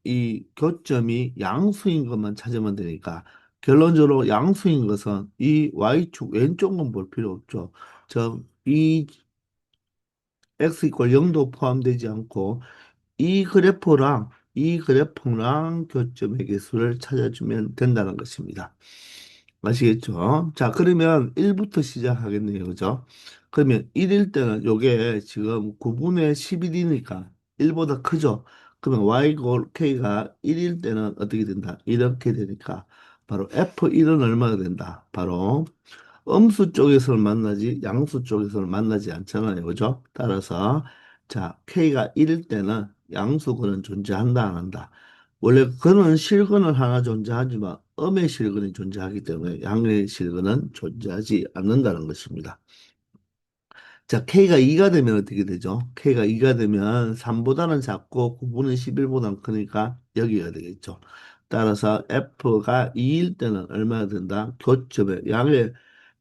이 교점이 양수인 것만 찾으면 되니까 결론적으로 양수인 것은 이 Y축 왼쪽은 볼 필요 없죠. 즉, 이 X 이퀄 0도 포함되지 않고 이 그래프랑 교점의 개수를 찾아주면 된다는 것입니다. 아시겠죠? 자, 그러면 1부터 시작하겠네요. 그죠? 그러면 1일 때는 요게 지금 9분의 11이니까 1보다 크죠? 그러면 y 골 k가 1일 때는 어떻게 된다? 이렇게 되니까 바로 f1은 얼마가 된다? 바로 음수 쪽에서는 만나지 양수 쪽에서는 만나지 않잖아요. 그죠? 따라서 자, k가 1일 때는 양수근은 존재한다 안 한다. 원래 근은 실근은 하나 존재하지만 음의 실근이 존재하기 때문에 양의 실근은 존재하지 않는다는 것입니다. 자, K가 2가 되면 어떻게 되죠? K가 2가 되면 3보다는 작고 9분의 11보다는 크니까 여기가 되겠죠. 따라서 F가 2일 때는 얼마나 된다? 교점에 양의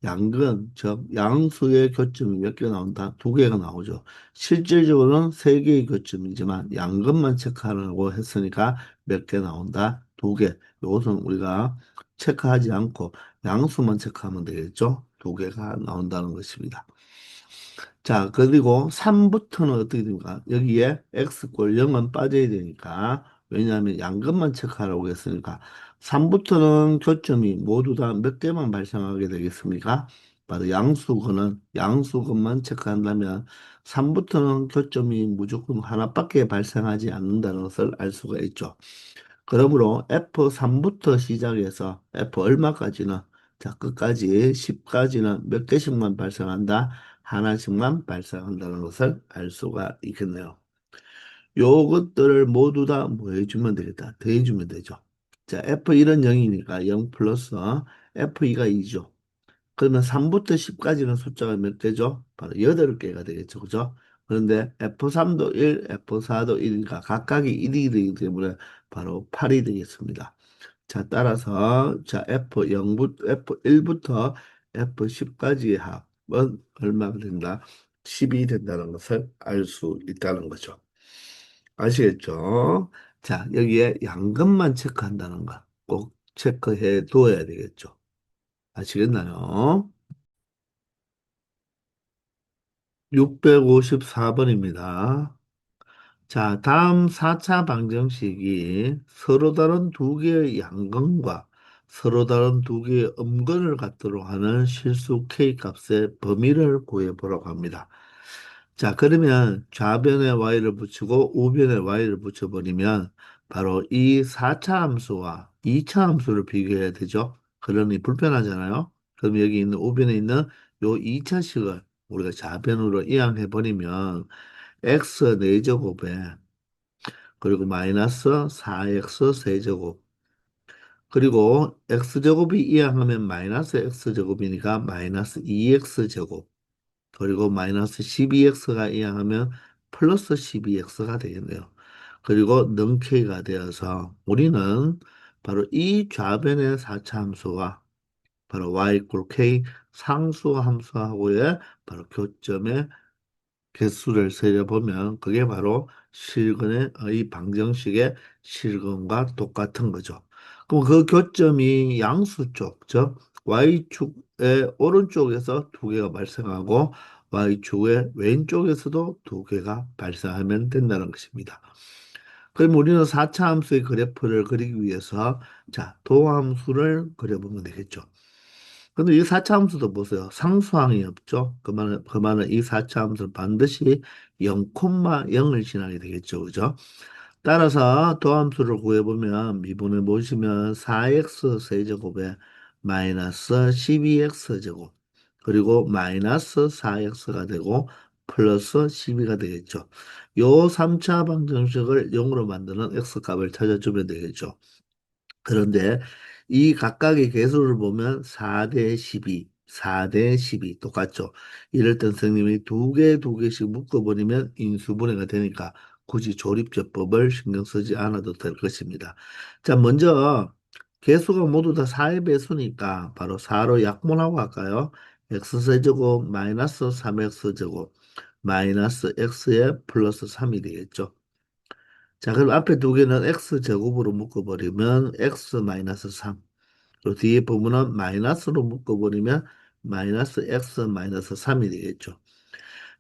양근, 즉 양수의 교점이 몇 개 나온다? 두 개가 나오죠. 실질적으로는 세 개의 교점이지만 양근만 체크하라고 했으니까 몇 개 나온다? 두 개. 이것은 우리가 체크하지 않고 양수만 체크하면 되겠죠? 두 개가 나온다는 것입니다. 자, 그리고 3부터는 어떻게 됩니까? 여기에 x꼴 0은 빠져야 되니까, 왜냐하면 양근만 체크하라고 했으니까, 3부터는 교점이 모두 다 몇 개만 발생하게 되겠습니까? 바로 양수근만 체크한다면, 3부터는 교점이 무조건 하나밖에 발생하지 않는다는 것을 알 수가 있죠. 그러므로 F3부터 시작해서 F 얼마까지는 자 끝까지 10까지는 몇 개씩만 발생한다. 하나씩만 발생한다는 것을 알 수가 있겠네요. 요것들을 모두 다 뭐 해주면 되겠다. 더해주면 되죠. 자, F1은 0이니까 0 플러스 F2가 2죠. 그러면 3부터 10까지는 숫자가 몇 개죠? 바로 8개가 되겠죠. 그죠? 그런데 F3도 1, F4도 1이니까 각각이 1이 되기 때문에 바로 8이 되겠습니다. 자, 따라서 자, F1부터 F10까지의 합은 얼마가 된다? 10이 된다는 것을 알 수 있다는 거죠. 아시겠죠? 자, 여기에 양근만 체크한다는 거 꼭 체크해 둬야 되겠죠. 아시겠나요? 654번입니다. 자, 다음 4차 방정식이 서로 다른 두 개의 양근과 서로 다른 두 개의 음근을 갖도록 하는 실수 k 값의 범위를 구해보라고 합니다. 자, 그러면 좌변에 y를 붙이고 우변에 y를 붙여버리면 바로 이 4차 함수와 2차 함수를 비교해야 되죠. 그러니 불편하잖아요. 그럼 여기 있는 우변에 있는 요 2차식을 우리가 좌변으로 이항해버리면 x 4제곱에 그리고 마이너스 4x 세제곱 그리고 x제곱이 이항하면 마이너스 x제곱이니까 마이너스 2x제곱 그리고 마이너스 12x가 이항하면 플러스 12x가 되겠네요. 그리고 능 k가 되어서 우리는 바로 이 좌변의 4차 함수와 바로 y 이퀄 k 상수 함수하고의 바로 교점의 개수를 세려보면 그게 바로 실근의 이 방정식의 실근과 똑같은 거죠. 그럼 그 교점이 양수 쪽, 즉 Y축의 오른쪽에서 두 개가 발생하고 Y축의 왼쪽에서도 두 개가 발생하면 된다는 것입니다. 그럼 우리는 4차 함수의 그래프를 그리기 위해서 자, 도함수를 그려보면 되겠죠. 근데 이 사차함수도 보세요. 상수항이 없죠. 그만은 이 사차함수는 반드시 0,0을 지나게 되겠죠. 그죠? 따라서 도함수를 구해보면 미분을 보시면 4x 세제곱에 마이너스 12x 제곱 그리고 마이너스 4x가 되고 플러스 12가 되겠죠. 요 3차 방정식을 0으로 만드는 x값을 찾아주면 되겠죠. 그런데 이 각각의 개수를 보면 4대 12, 4대 12 똑같죠. 이럴 땐 선생님이 두 개씩 묶어버리면 인수분해가 되니까 굳이 조립제법을 신경 쓰지 않아도 될 것입니다. 자, 먼저 개수가 모두 다 4의 배수니까 바로 4로 약분하고 할까요? x세제곱 마이너스 3x제곱 마이너스 x에 플러스 3이 되겠죠. 자, 그럼 앞에 두 개는 x 제곱으로 묶어버리면 x 마이너스 3. 또 뒤에 부분은 마이너스로 묶어버리면 마이너스 x 마이너스 3이 되겠죠.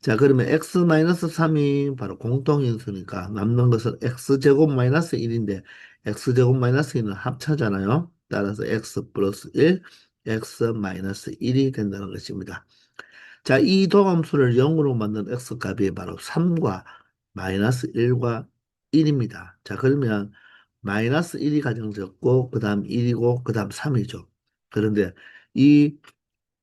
자, 그러면 x 마이너스 3이 바로 공통인수니까 남는 것은 x 제곱 마이너스 1인데 x 제곱 마이너스 1은 합차잖아요. 따라서 x 플러스 1, x 마이너스 1이 된다는 것입니다. 자, 이 도함수를 0으로 만든 x 값이 바로 3과 마이너스 1과 1입니다. 자, 그러면 마이너스 1이 가장 적고 그 다음 1이고 그 다음 3이죠. 그런데 이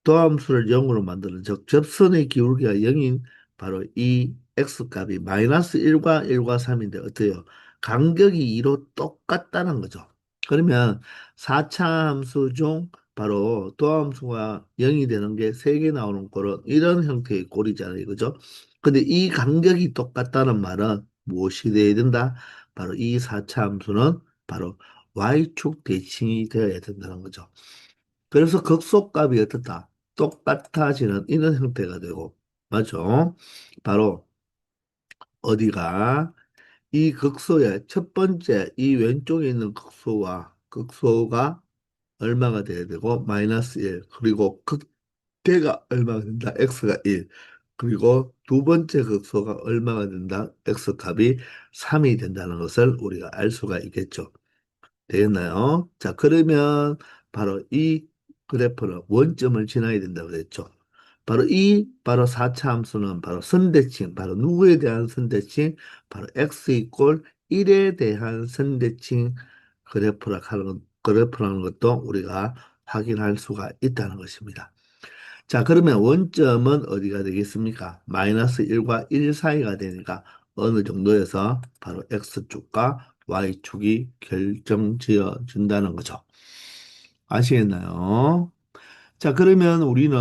도함수를 0으로 만드는 즉 접선의 기울기가 0인 바로 이 x값이 마이너스 1과 1과 3인데 어때요? 간격이 2로 똑같다는 거죠. 그러면 4차 함수 중 바로 도함수가 0이 되는 게 3개 나오는 꼴은 이런 형태의 꼴이잖아요. 그죠? 근데 이 간격이 똑같다는 말은 무엇이 돼야 된다? 바로 이 4차 함수는 바로 y축 대칭이 되어야 된다는 거죠. 그래서 극소값이 어떻다? 똑같아지는 이런 형태가 되고, 맞죠? 바로 어디가 이 극소의 첫 번째 이 왼쪽에 있는 극소가 얼마가 돼야 되고, 마이너스 1. 그리고 극대가 얼마가 된다? x가 1. 그리고 두 번째 극소가 얼마가 된다? x 값이 3이 된다는 것을 우리가 알 수가 있겠죠. 되겠나요? 자, 그러면 바로 이 그래프는 원점을 지나야 된다고 그랬죠. 바로 4차 함수는 바로 선대칭, 바로 누구에 대한 선대칭, 바로 x 이꼴 1에 대한 선대칭 그래프라는 것도 우리가 확인할 수가 있다는 것입니다. 자, 그러면 원점은 어디가 되겠습니까? 마이너스 1과 1 사이가 되니까 어느 정도에서 바로 X축과 Y축이 결정지어 준다는 거죠. 아시겠나요? 자, 그러면 우리는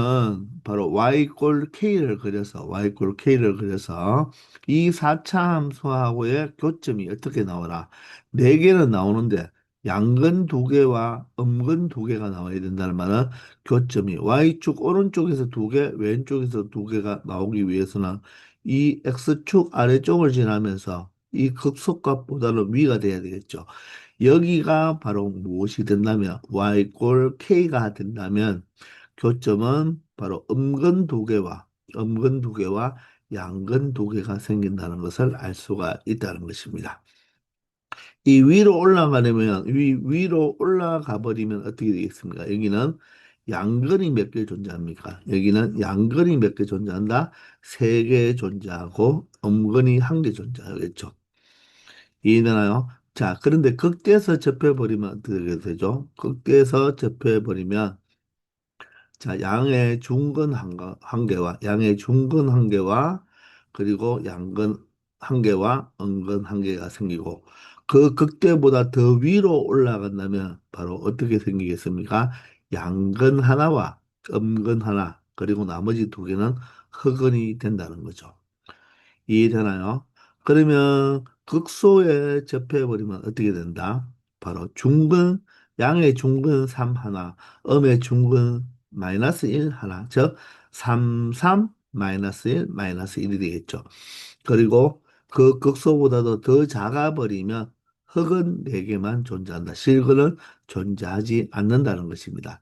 바로 y 꼴 k를 그려서 이 4차 함수하고의 교점이 어떻게 나오나? 네 개는 나오는데 양근 두 개와 음근 두 개가 나와야 된다는 말은 교점이 y축 오른쪽에서 두 개, 왼쪽에서 두 개가 나오기 위해서는 이 x축 아래쪽을 지나면서 이 극소값보다는 위가 돼야 되겠죠. 여기가 바로 무엇이 된다면 y꼴 k가 된다면 교점은 바로 음근 두 개와 양근 두 개가 생긴다는 것을 알 수가 있다는 것입니다. 이 위로 올라가 버리면 어떻게 되겠습니까? 여기는 양근이 몇 개 존재합니까? 여기는 양근이 몇 개 존재한다? 세 개 존재하고 음근이 한 개 존재하겠죠. 이해되나요? 자, 그런데 극대에서 접해버리면 어떻게 되죠? 극대에서 접해버리면 자, 양의 중근 한 개와 그리고 양근 한 개와 음근 한 개가 생기고 그 극대보다 더 위로 올라간다면 바로 어떻게 생기겠습니까? 양근 하나와 음근 하나 그리고 나머지 두 개는 흑근이 된다는 거죠. 이해되나요? 그러면 극소에 접해버리면 어떻게 된다? 바로 양의 중근 3 하나, 음의 중근 마이너스 1 하나, 즉, 3, 3, 마이너스 1, 마이너스 1이 되겠죠. 그리고 그 극소보다도 더 작아버리면 흑은 4개만 존재한다. 실근은 존재하지 않는다는 것입니다.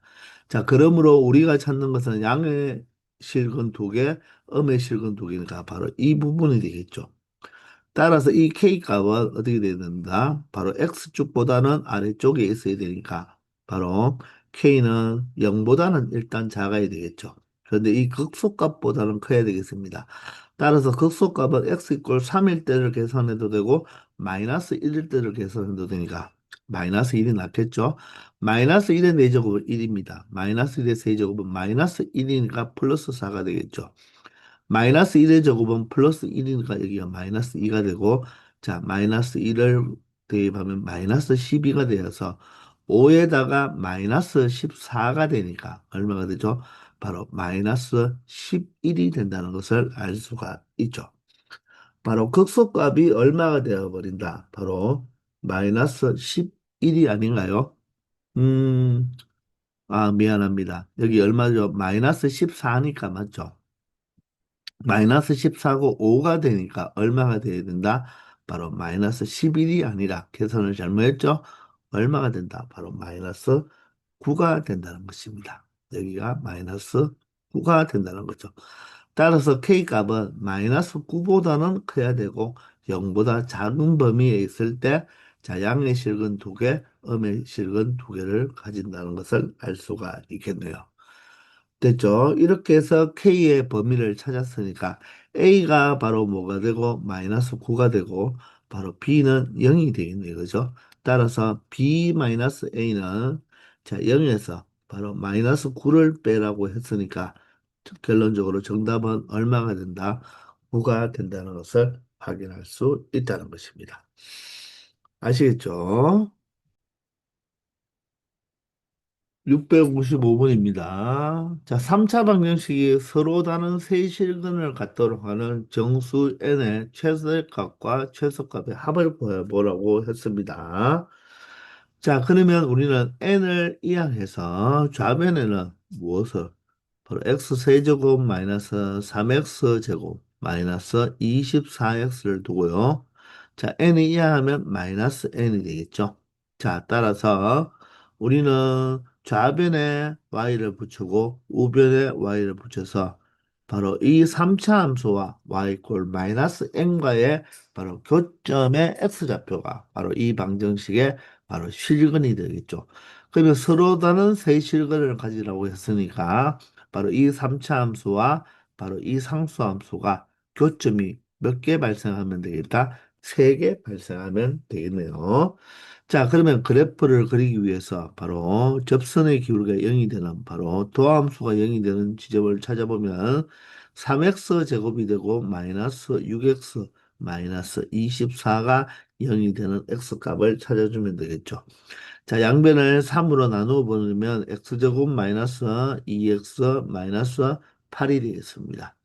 자, 그러므로 우리가 찾는 것은 양의 실근 2개, 음의 실근 2개니까 바로 이 부분이 되겠죠. 따라서 이 K값은 어떻게 돼야 된다? 바로 X축보다는 아래쪽에 있어야 되니까 바로 K는 0보다는 일단 작아야 되겠죠. 그런데 이 극소값보다는 커야 되겠습니다. 따라서 극소값은 X 이꼴 3일 때를 계산해도 되고 마이너스 1일 때를 계산해도 되니까 마이너스 1이 낫겠죠. 마이너스 1의 4제곱은 1입니다. 마이너스 1의 세제곱은 마이너스 1이니까 플러스 4가 되겠죠. 마이너스 1의 제곱은 플러스 1이니까 여기가 마이너스 2가 되고 자 마이너스 1을 대입하면 마이너스 12가 되어서 5에다가 마이너스 14가 되니까 얼마가 되죠? 바로 마이너스 11이 된다는 것을 알 수가 있죠. 바로 극소값이 얼마가 되어버린다. 바로 마이너스 11이 아닌가요? 음, 미안합니다. 여기 얼마죠? 마이너스 14니까 맞죠? 마이너스 14고 5가 되니까 얼마가 돼야 된다? 바로 마이너스 11이 아니라 계산을 잘못했죠? 얼마가 된다? 바로 마이너스 9가 된다는 것입니다. 여기가 마이너스 9가 된다는 거죠. 따라서 K 값은 마이너스 9보다는 커야 되고 0보다 작은 범위에 있을 때 자, 양의 실근 두 개, 음의 실근 두 개를 가진다는 것을 알 수가 있겠네요. 됐죠? 이렇게 해서 K의 범위를 찾았으니까 A가 바로 뭐가 되고 마이너스 9가 되고 바로 B는 0이 되겠네요. 그죠? 따라서 B 마이너스 A는 자, 0에서 바로 마이너스 9를 빼라고 했으니까 결론적으로 정답은 얼마가 된다? 9가 된다는 것을 확인할 수 있다는 것입니다. 아시겠죠? 655번입니다. 자, 3차 방정식이 서로 다른 세 실근을 갖도록 하는 정수 n의 최소값과 최소값의 합을 구해보라고 했습니다. 자, 그러면 우리는 n을 이항해서 좌변에는 무엇을? 바로 x세제곱 마이너스 3x제곱 마이너스 24x를 두고요. 자, n이 이항하면 마이너스 n이 되겠죠. 자, 따라서 우리는 좌변에 y를 붙이고 우변에 y를 붙여서 바로 이 3차 함수와 y 꼴 마이너스 n과의 바로 교점의 x좌표가 바로 이 방정식의 바로 실근이 되겠죠. 그러면 서로 다른 세 실근을 가지라고 했으니까 바로 이 3차 함수와 바로 이 상수 함수가 교점이 몇 개 발생하면 되겠다? 세 개 발생하면 되겠네요. 자, 그러면 그래프를 그리기 위해서 바로 접선의 기울기가 0이 되는 바로 도함수가 0이 되는 지점을 찾아보면 3x 제곱이 되고 마이너스 6x 마이너스 24가 0이 되는 x값을 찾아주면 되겠죠. 자, 양변을 3으로 나누어 보면 x제곱 마이너스 2x 마이너스 8이 되겠습니다.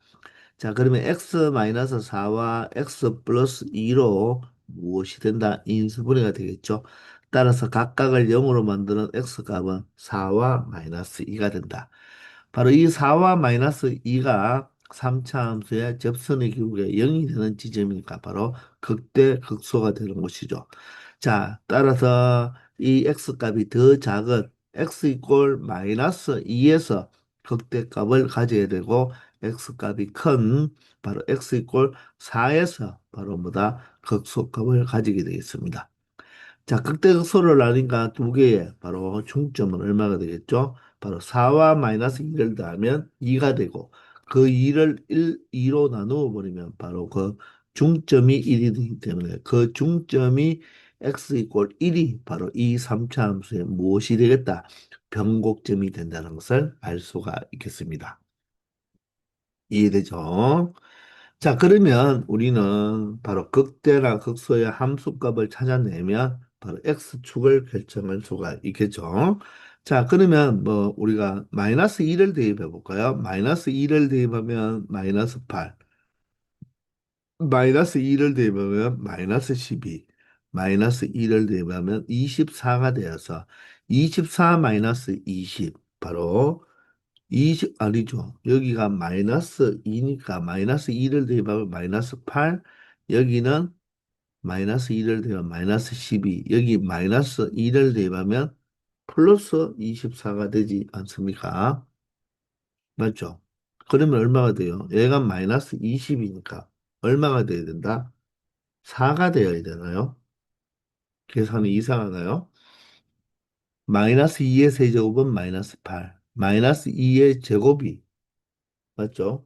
자, 그러면 x 마이너스 4와 x 플러스 2로 무엇이 된다? 인수분해가 되겠죠. 따라서 각각을 0으로 만드는 x 값은 4와 마이너스 2가 된다. 바로 이 4와 마이너스 2가 3차 함수의 접선의 기울기가 0이 되는 지점이니까 바로 극대 극소가 되는 것이죠. 자, 따라서 이 x 값이 더 작은 x 이꼴 마이너스 2에서 극대값을 가져야 되고 x 값이 큰 바로 x 이꼴 4에서 바로 뭐다 극소값을 가지게 되겠습니다. 자, 극대극소를 나니까 두 개의 바로 중점은 얼마가 되겠죠? 바로 4와 마이너스 2를 더하면 2가 되고 그 2를 2로 나누어 버리면 바로 그 중점이 1이 되기 때문에 그 중점이 x 이꼴 1이 바로 이 3차 함수의 무엇이 되겠다? 변곡점이 된다는 것을 알 수가 있겠습니다. 이해되죠? 자, 그러면 우리는 바로 극대나 극소의 함수값을 찾아내면 바로 x축을 결정할 수가 있겠죠. 자, 그러면 뭐 우리가 마이너스 2를 대입해 볼까요? 마이너스 2를 대입하면 마이너스 8, 마이너스 2를 대입하면 마이너스 12, 마이너스 2를 대입하면 24가 되어서 24 마이너스 20, 바로 20 아니죠. 여기가 마이너스 2니까 마이너스 2를 대입하면 마이너스 8, 여기는 마이너스 2를 대입하면 마이너스 12, 여기 마이너스 2를 대입하면 플러스 24가 되지 않습니까? 맞죠? 그러면 얼마가 돼요? 얘가 마이너스 20이니까 얼마가 돼야 된다? 4가 되어야 되나요? 계산이 이상하나요? 마이너스 2의 세제곱은 마이너스 8, 마이너스 2의 제곱이 맞죠?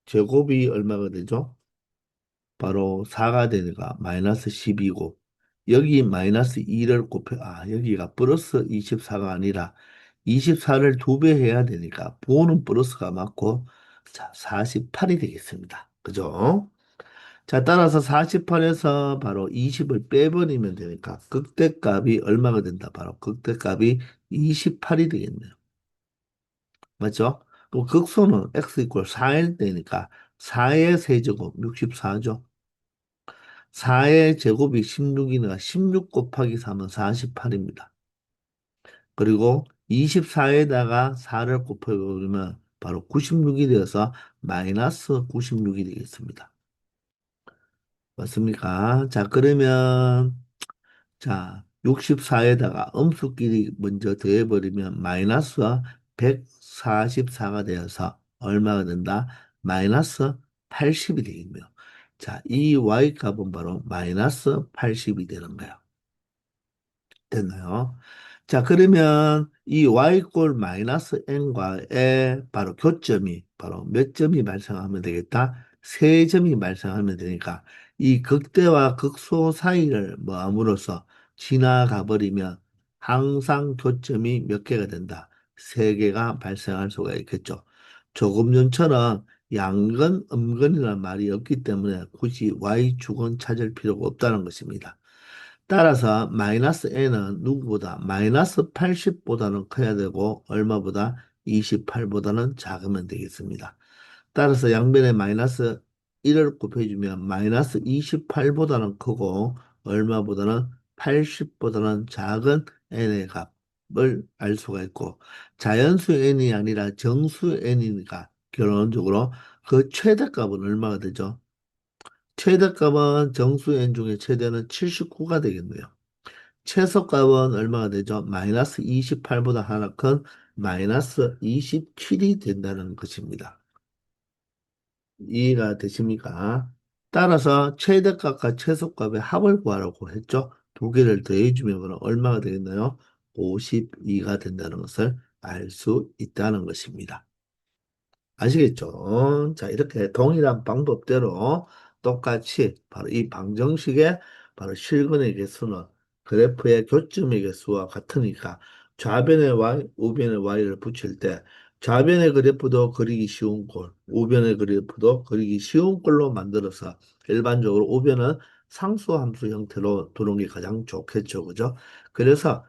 제곱이 얼마가 되죠? 바로 4가 되니까 마이너스 10이고 여기 마이너스 2를 곱해 여기가 플러스 24가 아니라 24를 두 배 해야 되니까 부호는 플러스가 맞고 자 48이 되겠습니다. 그죠? 자 따라서 48에서 바로 20을 빼버리면 되니까 극대값이 얼마가 된다? 바로 극대값이 28이 되겠네요. 맞죠? 그럼 극소는 x 이퀄 4일 때니까 4의 세제곱 64죠. 4의 제곱이 16이니까 16 곱하기 3은 48입니다. 그리고 24에다가 4를 곱해보면 바로 96이 되어서 마이너스 96이 되겠습니다. 맞습니까? 자, 그러면, 자, 64에다가 음수끼리 먼저 더해버리면 마이너스 144가 되어서 얼마가 된다? 마이너스 80이 되겠네요. 자, 이 y 값은 바로 마이너스 80이 되는 거예요. 됐나요? 자, 그러면 이 y꼴 마이너스 n과의 바로 교점이 바로 몇 점이 발생하면 되겠다? 세 점이 발생하면 되니까 이 극대와 극소 사이를 뭐함으로써 지나가 버리면 항상 교점이 몇 개가 된다? 세 개가 발생할 수가 있겠죠. 조금 전처럼 양근, 음근이라는 말이 없기 때문에 굳이 y축은 찾을 필요가 없다는 것입니다. 따라서 마이너스 n은 누구보다 마이너스 80보다는 커야 되고 얼마보다 28보다는 작으면 되겠습니다. 따라서 양변에 마이너스 1을 곱해주면 마이너스 28보다는 크고 얼마보다는 80보다는 작은 n의 값을 알 수가 있고 자연수 n이 아니라 정수 n이니까 결론적으로 그 최대값은 얼마가 되죠? 최대값은 정수 n 중에 최대는 79가 되겠네요. 최소값은 얼마가 되죠? 마이너스 28보다 하나 큰 마이너스 27이 된다는 것입니다. 이해가 되십니까? 따라서 최대값과 최소값의 합을 구하라고 했죠. 두 개를 더해주면 그럼 얼마가 되겠나요? 52가 된다는 것을 알 수 있다는 것입니다. 아시겠죠? 자, 이렇게 동일한 방법대로 똑같이 바로 이 방정식의 바로 실근의 개수는 그래프의 교점의 개수와 같으니까 좌변의 y, 우변의 y를 붙일 때 좌변의 그래프도 그리기 쉬운 꼴, 우변의 그래프도 그리기 쉬운 꼴로 만들어서 일반적으로 우변은 상수함수 형태로 두는 게 가장 좋겠죠. 그죠? 그래서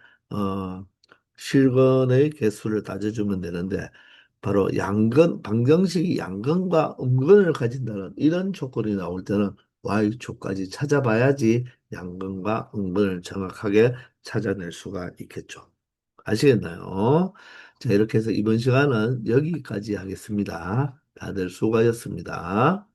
실근의 개수를 따져주면 되는데 바로 양근, 방정식이 양근과 음근을 가진다는 이런 조건이 나올 때는 Y축까지 찾아봐야지 양근과 음근을 정확하게 찾아낼 수가 있겠죠. 아시겠나요? 자, 이렇게 해서 이번 시간은 여기까지 하겠습니다. 다들 수고하셨습니다.